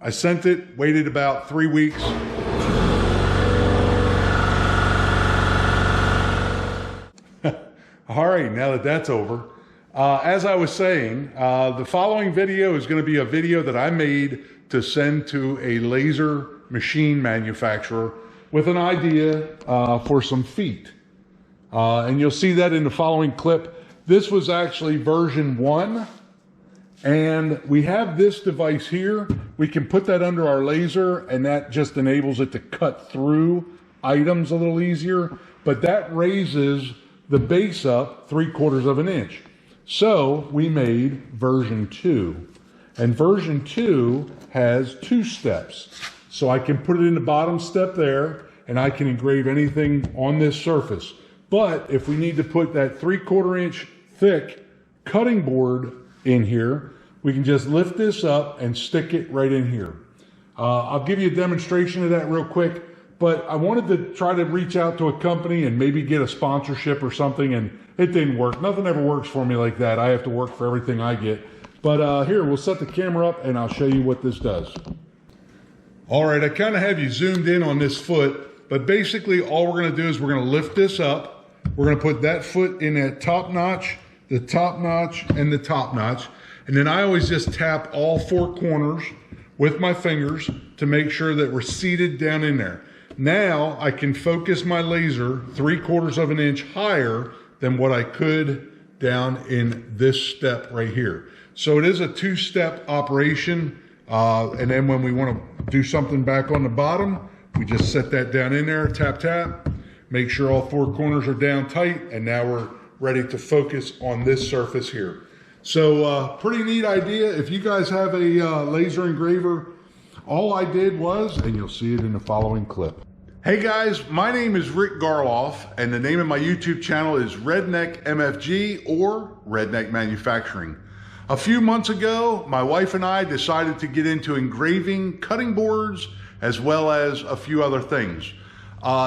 I sent it, waited about 3 weeks. All right, now that that's over, as I was saying, the following video is going to be a video that I made to send to a laser machine manufacturer with an idea for some feet. And you'll see that in the following clip. This was actually version 1. And we have this device here. We can put that under our laser, and that just enables it to cut through items a little easier. But that raises the base up 3/4 of an inch. So we made version 2. And version 2 has 2 steps. So I can put it in the bottom step there, and I can engrave anything on this surface. But if we need to put that 3/4 inch thick cutting board in here, we can just lift this up and stick it right in here. I'll give you a demonstration of that real quick, but I wanted to try to reach out to a company and maybe get a sponsorship or something, and it didn't work. Nothing ever works for me like that. I have to work for everything I get. But here, we'll set the camera up and I'll show you what this does. All right, I kind of have you zoomed in on this foot, but basically all we're gonna do is we're gonna lift this up. We're gonna put that foot in that top notch, the top notch, and the top notch. And then I always just tap all 4 corners with my fingers to make sure that we're seated down in there. Now I can focus my laser 3/4 of an inch higher than what I could down in this step right here. So it is a 2-step operation. And then when we want to do something back on the bottom, we just set that down in there, tap, tap, make sure all 4 corners are down tight. And now we're ready to focus on this surface here. So pretty neat idea. If you guys have a laser engraver, all I did was, and you'll see it in the following clip. Hey guys, my name is Rick Garloff, and the name of my YouTube channel is Redneck MFG or Redneck Manufacturing. A few months ago, my wife and I decided to get into engraving cutting boards as well as a few other things.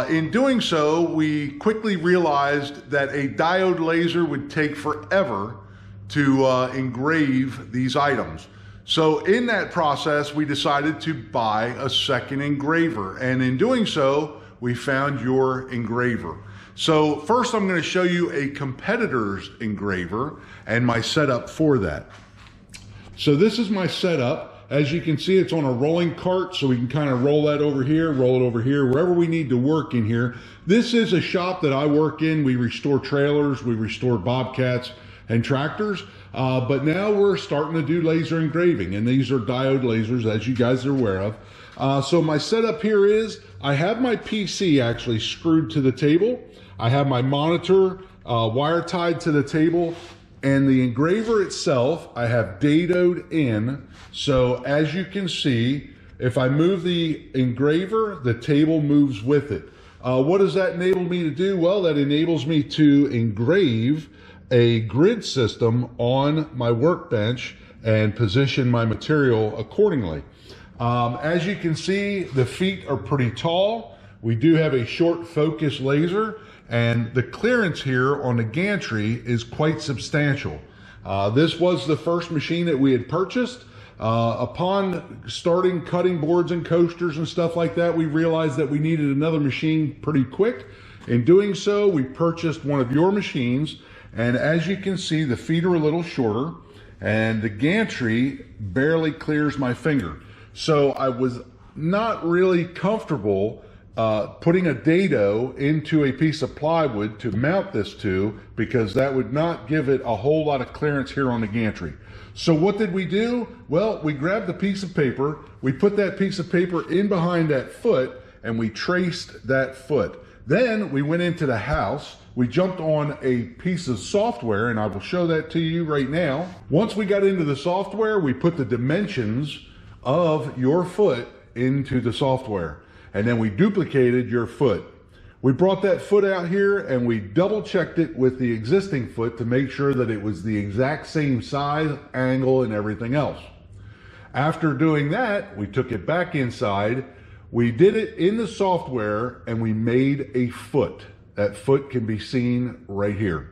In doing so, we quickly realized that a diode laser would take forever to engrave these items. So in that process, we decided to buy a second engraver. And in doing so, we found your engraver. So first I'm going to show you a competitor's engraver and my setup for that. So this is my setup. As you can see, it's on a rolling cart, so we can kind of roll that over here, roll it over here, wherever we need to work in here. This is a shop that I work in. We restore trailers, we restore bobcats and tractors, but now we're starting to do laser engraving, and these are diode lasers, as you guys are aware of. So my setup here is, I have my PC actually screwed to the table. I have my monitor wire tied to the table, and the engraver itself, I have dadoed in. So as you can see, if I move the engraver, the table moves with it. What does that enable me to do? Well, that enables me to engrave a grid system on my workbench and position my material accordingly. As you can see, the feet are pretty tall. We do have a short focus laser, and the clearance here on the gantry is quite substantial. This was the first machine that we had purchased. Upon starting cutting boards and coasters and stuff like that, we realized that we needed another machine pretty quick. In doing so, we purchased one of your machines, and as you can see, the feet are a little shorter and the gantry barely clears my finger. So I was not really comfortable putting a dado into a piece of plywood to mount this to, because that would not give it a whole lot of clearance here on the gantry. So what did we do? Well, we grabbed a piece of paper, we put that piece of paper in behind that foot, and we traced that foot. Then we went into the house, we jumped on a piece of software, and I will show that to you right now. Once we got into the software, we put the dimensions of your foot into the software, and then we duplicated your foot. We brought that foot out here and we double checked it with the existing foot to make sure that it was the exact same size, angle, and everything else. After doing that, we took it back inside, we did it in the software, and we made a foot. That foot can be seen right here.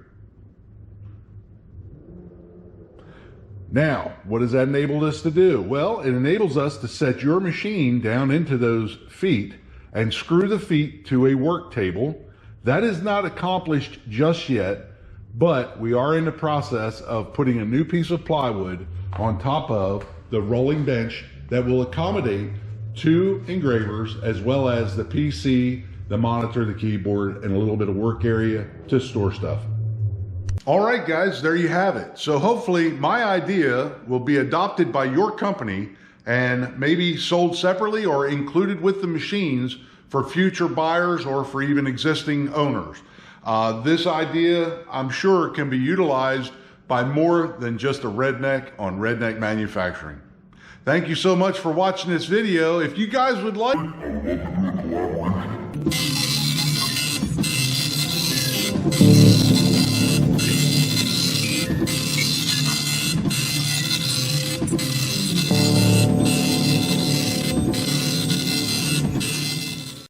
Now, what does that enable us to do? Well, it enables us to set your machine down into those feet and screw the feet to a work table. That is not accomplished just yet, but we are in the process of putting a new piece of plywood on top of the rolling bench that will accommodate 2 engravers, as well as the PC, the monitor, the keyboard, and a little bit of work area to store stuff. All right, guys, there you have it. So hopefully my idea will be adopted by your company and maybe sold separately or included with the machines for future buyers or for even existing owners. This idea, I'm sure, can be utilized by more than just a redneck on redneck manufacturing. Thank you so much for watching this video. If you guys would like...